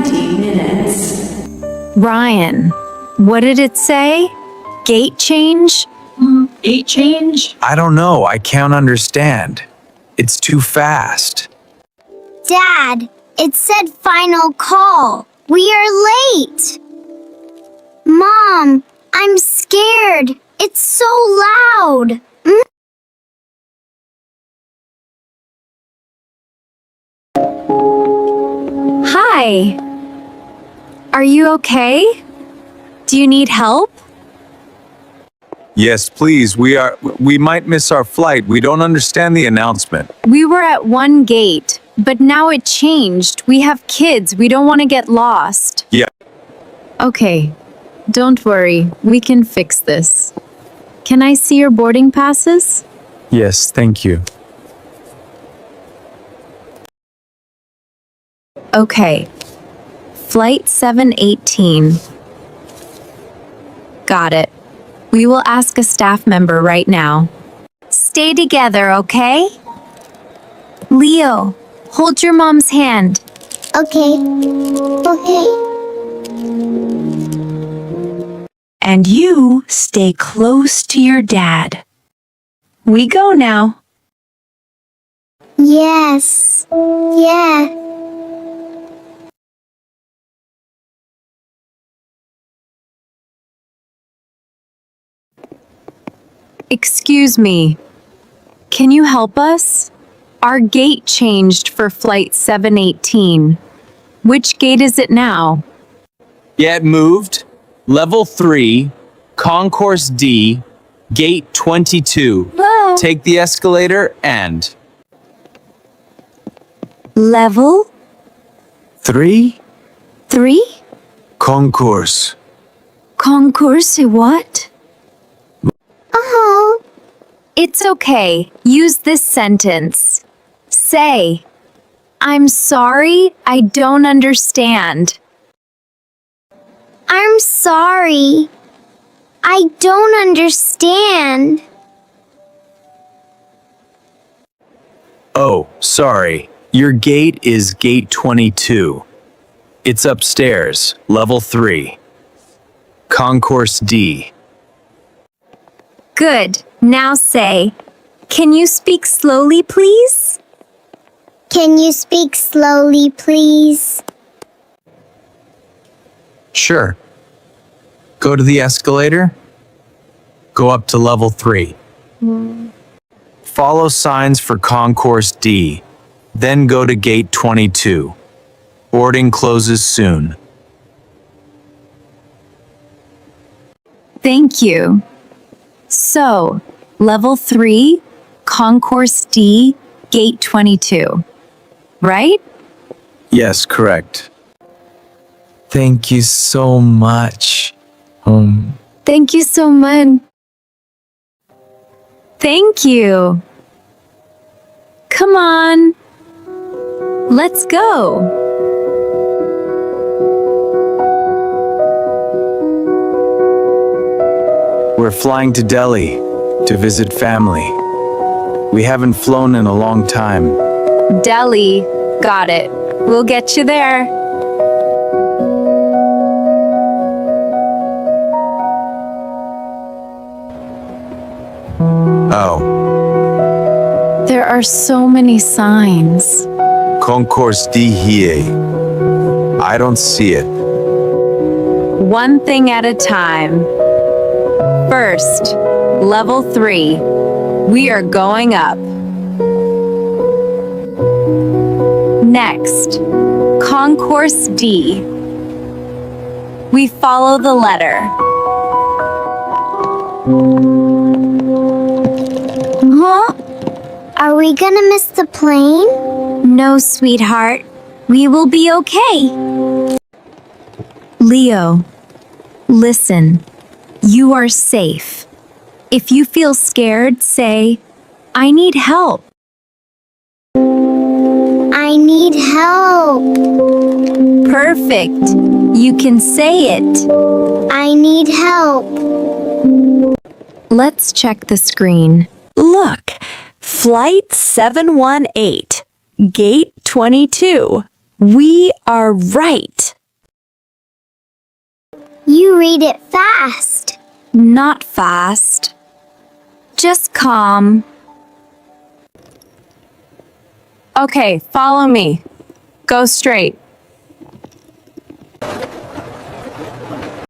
20 minutes. Ryan, what did it say? Gate change? Gate change? I don't know. I can't understand. It's too fast. Dad, it said final call. We are late. Mom, I'm scared. It's so loud. Hi. Are you okay? Do you need help? Yes, please. We might miss our flight. We don't understand the announcement. We were at one gate, but now it changed. We have kids. We don't want to get lost. Yeah. Okay. Don't worry. We can fix this. Can I see your boarding passes? Yes, thank you. Okay. Flight 718. Got it. We will ask a staff member right now. Stay together, okay? Leo, hold your mom's hand. Okay. Okay. And you stay close to your dad. We go now. Yes. Yeah. Excuse me. Can you help us? Our gate changed for flight 718. Which gate is it now? Yeah, it moved. Level 3, Concourse D, Gate 22. Whoa. Take the escalator and... Level 3? 3? Concourse. Concourse what? Oh. It's okay. Use this sentence. Say, I'm sorry, I don't understand. I'm sorry. I don't understand. Oh, sorry. Your gate is Gate 22. It's upstairs, Level 3. Concourse D. Good. Now say, can you speak slowly, please? Can you speak slowly, please? Sure. Go to the escalator. Go up to Level 3. Follow signs for Concourse D. Then go to Gate 22. Boarding closes soon. Thank you. So, Level 3, Concourse D, Gate 22. Right? Yes, correct. Thank you so much. Thank you so much. Thank you. Come on. Let's go. We're flying to Delhi to visit family. We haven't flown in a long time. Delhi. Got it. We'll get you there. Oh, There are so many signs. Concourse D here. I don't see it. One thing at a time. First, Level 3. We are going up. Next, Concourse D. We follow the letter. Huh? Are we gonna miss the plane? No, sweetheart. We will be okay. Leo, listen. You are safe. If you feel scared, say, I need help. I need help. Perfect. You can say it. I need help. Let's check the screen. Look, Flight 718, Gate 22. We are right. You read it fast. Not fast. Just calm. Okay, follow me. Go straight.